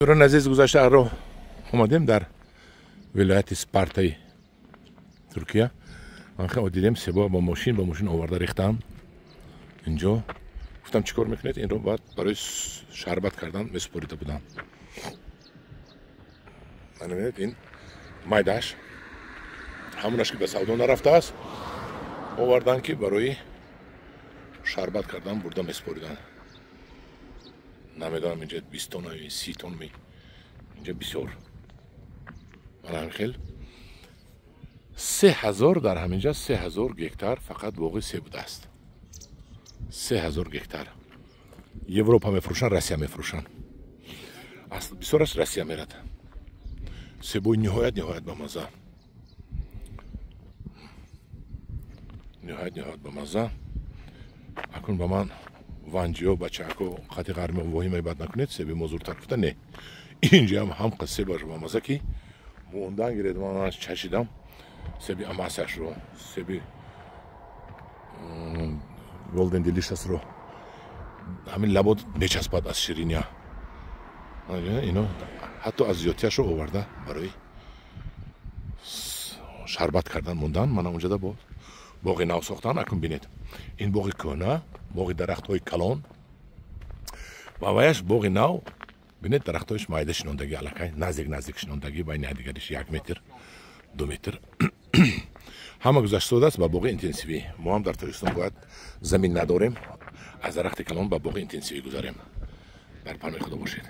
دوران عزیز گذشته رو اومدیم در ولایت اسپارتای ترکیه. آنها دیدیم سبا با ماشین آورده ریختم اینجا. گفتم چیکار میکنید؟ این رو باید برای شربت کردن مسپوریده بودم. من میبینید این مایداش همونش که به سودان رفته است آوردن که برای شربت کردن برده مسپوریدن. نمیدونم اینجا 20 تن و 30 تن می اینجا بسیار. من خیلی 3000 در همینجا 3000 گکتار فقط باغ سه بوده است. 3000 گکتار. یوروپا میفروشن، روسیه میفروشن. اصلا بسیارش روسیه میرد. سبوی نهایت به مزه. نهایت به مزه. اکنون با من وانجیو بچه‌کو خط قرمه وحی بد نکنید. سبی مزورتر گفته نه. اینجا هم قصه باشه با مزه کی موندن گرید. من چشیدم سبی اماسش رو، سبی گلدن دیلیشس رو همین لبود بچسباد از شیرینیا. اینو حتی از زیادیش رو آورده برای شربت کردن موندن. من اونجا دا بود باغ نو ساختن. اکنون بینید این باغ کهنه، باغ درخت های کلان و وایش باغ نو. بینید درخت هایش مایده شنوندگی علاقه نزدیک شنوندگی بین دیگرش 1 متر 2 متر همه گذشته است با باغ اینتنسیوی. ما هم در ترکستان باید زمین نداریم، از درخت کلان با باغ اینتنسیوی گذاریم. در پناه خدا باشید.